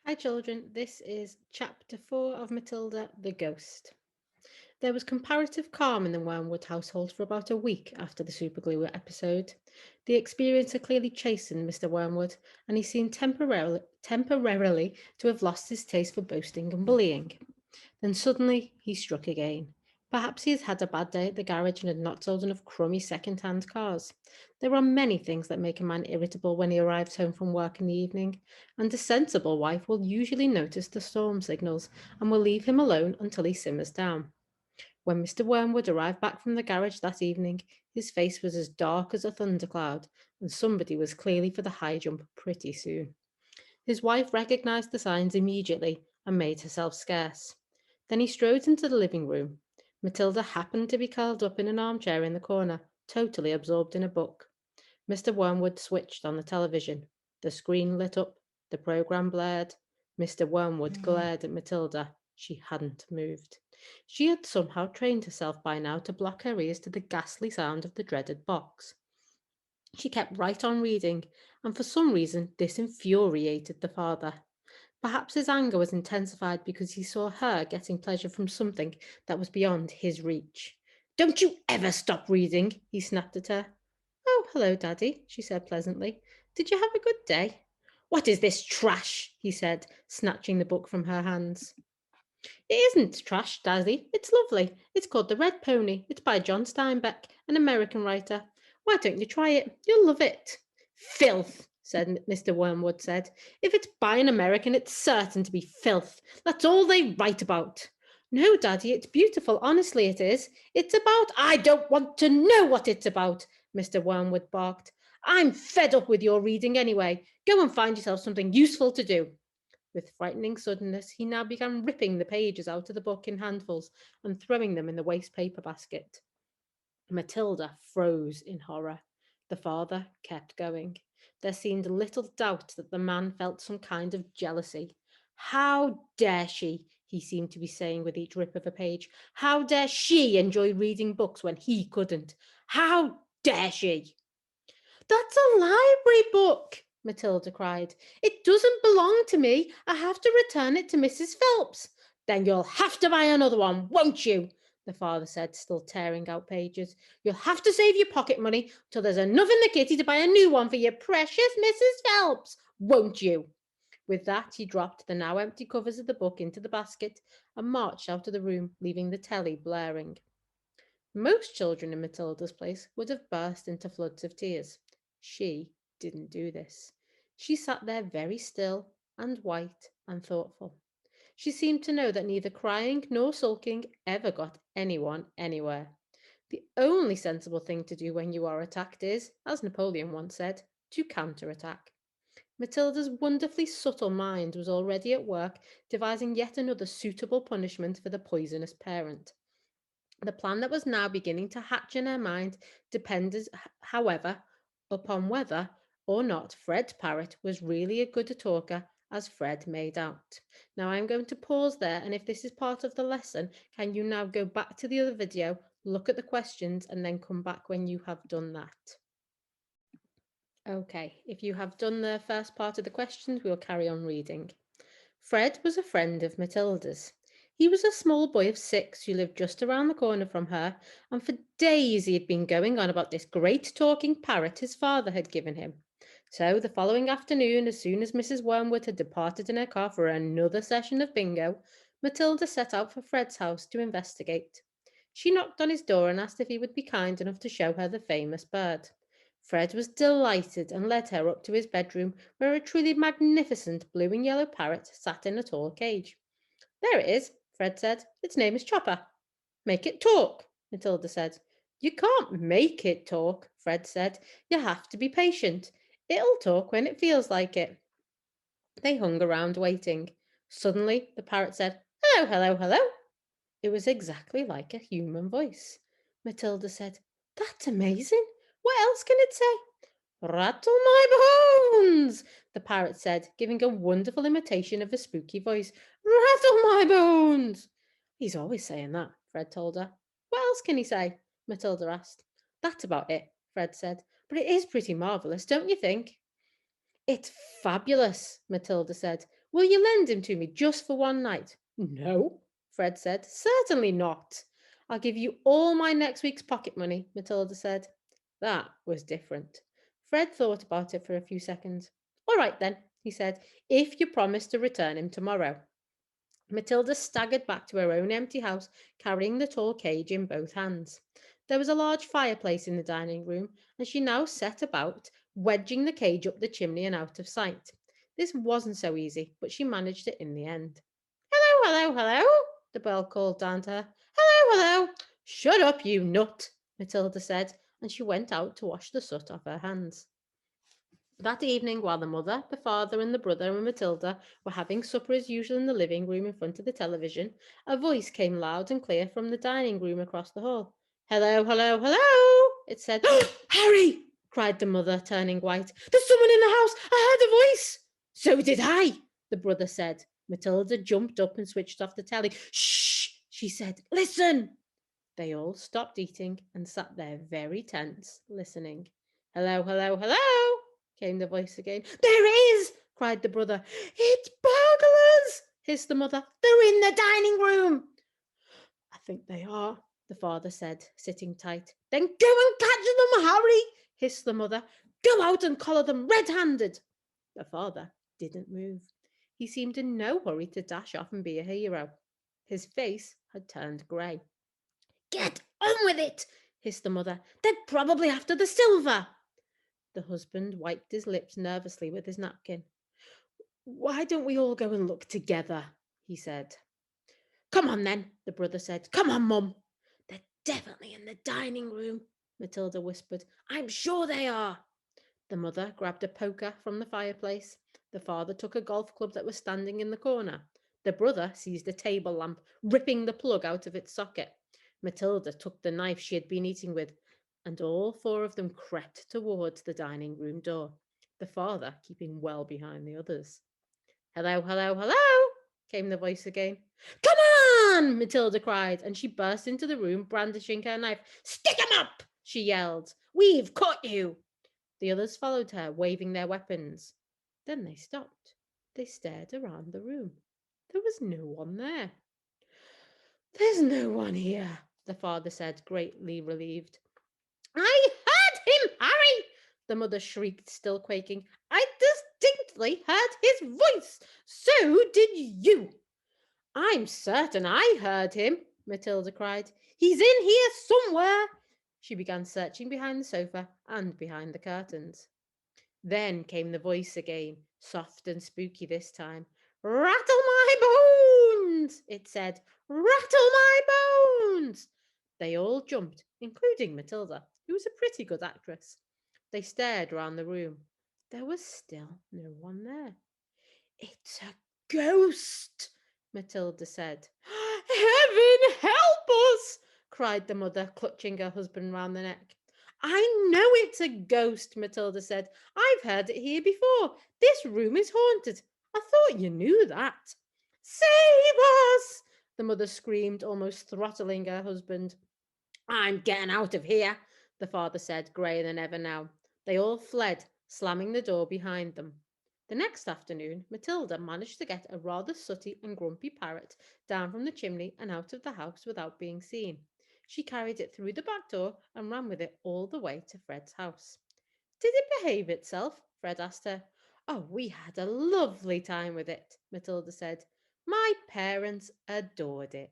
Hi, children. This is chapter 4 of Matilda the Ghost. There was comparative calm in the Wormwood household for about a week after the superglue episode. The experience had clearly chastened Mr. Wormwood, and he seemed temporarily to have lost his taste for boasting and bullying. Then suddenly he struck again. Perhaps he had had a bad day at the garage and had not sold enough crummy second-hand cars. There are many things that make a man irritable when he arrives home from work in the evening, and a sensible wife will usually notice the storm signals and will leave him alone until he simmers down. When Mr. Wormwood arrived back from the garage that evening, his face was as dark as a thundercloud, and somebody was clearly for the high jump pretty soon. His wife recognised the signs immediately and made herself scarce. Then he strode into the living room. Matilda happened to be curled up in an armchair in the corner, totally absorbed in a book. Mr. Wormwood switched on the television. The screen lit up. The programme blared. Mr. Wormwood glared at Matilda. She hadn't moved. She had somehow trained herself by now to block her ears to the ghastly sound of the dreaded box. She kept right on reading, and for some reason this infuriated the father. Perhaps his anger was intensified because he saw her getting pleasure from something that was beyond his reach. Don't you ever stop reading, he snapped at her. Oh, hello, Daddy, she said pleasantly. Did you have a good day? What is this trash? He said, snatching the book from her hands. It isn't trash, Daddy. It's lovely. It's called The Red Pony. It's by John Steinbeck, an American writer. Why don't you try it? You'll love it. Filth, said Mr. Wormwood said. If it's by an American, it's certain to be filth. That's all they write about. No, Daddy, it's beautiful. Honestly, it is. It's about. I don't want to know what it's about, Mr. Wormwood barked. I'm fed up with your reading anyway. Go and find yourself something useful to do. With frightening suddenness, he now began ripping the pages out of the book in handfuls and throwing them in the waste paper basket. Matilda froze in horror. The father kept going. There seemed little doubt that the man felt some kind of jealousy. How dare she, he seemed to be saying with each rip of a page. How dare she enjoy reading books when he couldn't? How dare she? That's a library book, Matilda cried. It doesn't belong to me. I have to return it to Mrs. Phelps. Then you'll have to buy another one, won't you? The father said, still tearing out pages. You'll have to save your pocket money till there's enough in the kitty to buy a new one for your precious Mrs. Phelps, won't you? With that, he dropped the now empty covers of the book into the basket and marched out of the room, leaving the telly blaring. Most children in Matilda's place would have burst into floods of tears. She didn't do this. She sat there very still and white and thoughtful. She seemed to know that neither crying nor sulking ever got anyone anywhere. The only sensible thing to do when you are attacked is, as Napoleon once said, to counterattack. Matilda's wonderfully subtle mind was already at work devising yet another suitable punishment for the poisonous parent. The plan that was now beginning to hatch in her mind depended, however, upon whether or not Fred Parrot was really as good a talker as Fred made out. Now I'm going to pause there, and if this is part of the lesson, can you now go back to the other video, look at the questions, and then come back when you have done that? Okay, if you have done the first part of the questions, we'll carry on reading. Fred was a friend of Matilda's. He was a small boy of 6 who lived just around the corner from her, and for days he had been going on about this great talking parrot his father had given him. So the following afternoon, as soon as Mrs. Wormwood had departed in her car for another session of bingo, Matilda set out for Fred's house to investigate. She knocked on his door and asked if he would be kind enough to show her the famous bird. Fred was delighted and led her up to his bedroom, where a truly magnificent blue and yellow parrot sat in a tall cage. There it is, Fred said. Its name is Chopper. Make it talk, Matilda said. You can't make it talk, Fred said. You have to be patient. It'll talk when it feels like it. They hung around waiting. Suddenly, the parrot said, Hello, hello, hello. It was exactly like a human voice. Matilda said, That's amazing. What else can it say? Rattle my bones, the parrot said, giving a wonderful imitation of a spooky voice. Rattle my bones. He's always saying that, Fred told her. What else can he say? Matilda asked. That's about it, Fred said. But it is pretty marvellous, don't you think? It's fabulous, Matilda said. Will you lend him to me just for one night? No, Fred said. Certainly not. I'll give you all my next week's pocket money, Matilda said. That was different. Fred thought about it for a few seconds. All right then, he said, if you promise to return him tomorrow. Matilda staggered back to her own empty house, carrying the tall cage in both hands. There was a large fireplace in the dining room, and she now set about wedging the cage up the chimney and out of sight. This wasn't so easy, but she managed it in the end. Hello, hello, hello, the bell called down to her. Hello, hello. Shut up, you nut, Matilda said, and she went out to wash the soot off her hands. That evening, while the mother, the father, and the brother and Matilda were having supper as usual in the living room in front of the television, a voice came loud and clear from the dining room across the hall. Hello, hello, hello, it said. Harry, cried the mother, turning white. There's someone in the house. I heard a voice. So did I, the brother said. Matilda jumped up and switched off the telly. Shh, she said. Listen. They all stopped eating and sat there very tense, listening. Hello, hello, hello, came the voice again. There is, cried the brother. It's burglars, hissed the mother. They're in the dining room. I think they are, the father said, sitting tight. Then go and catch them, Harry, hissed the mother. Go out and collar them red-handed. The father didn't move. He seemed in no hurry to dash off and be a hero. His face had turned grey. Get on with it, hissed the mother. They're probably after the silver. The husband wiped his lips nervously with his napkin. Why don't we all go and look together? He said. Come on then, the brother said. Come on, Mum. They're definitely in the dining room, Matilda whispered. I'm sure they are. The mother grabbed a poker from the fireplace. The father took a golf club that was standing in the corner. The brother seized a table lamp, ripping the plug out of its socket. Matilda took the knife she had been eating with, and all four of them crept towards the dining room door, the father keeping well behind the others. Hello, hello, hello, came the voice again. Come on, Matilda cried, and she burst into the room, brandishing her knife. Stick 'em up, she yelled. We've caught you. The others followed her, waving their weapons. Then they stopped. They stared around the room. There was no one there. There's no one here, the father said, greatly relieved. I heard him, Harry, the mother shrieked, still quaking. I distinctly heard his voice. So did you. I'm certain I heard him, Matilda cried. He's in here somewhere. She began searching behind the sofa and behind the curtains. Then came the voice again, soft and spooky this time. Rattle my bones, it said. Rattle my bones. They all jumped, including Matilda, who was a pretty good actress. They stared round the room. There was still no one there. It's a ghost, Matilda said. Heaven help us, cried the mother, clutching her husband round the neck. I know it's a ghost, Matilda said. I've heard it here before. This room is haunted. I thought you knew that. Save us! The mother screamed, almost throttling her husband. I'm getting out of here, the father said, greyer than ever now. They all fled, slamming the door behind them. The next afternoon, Matilda managed to get a rather sooty and grumpy parrot down from the chimney and out of the house without being seen. She carried it through the back door and ran with it all the way to Fred's house. Did it behave itself? Fred asked her. Oh, we had a lovely time with it, Matilda said. My parents adored it.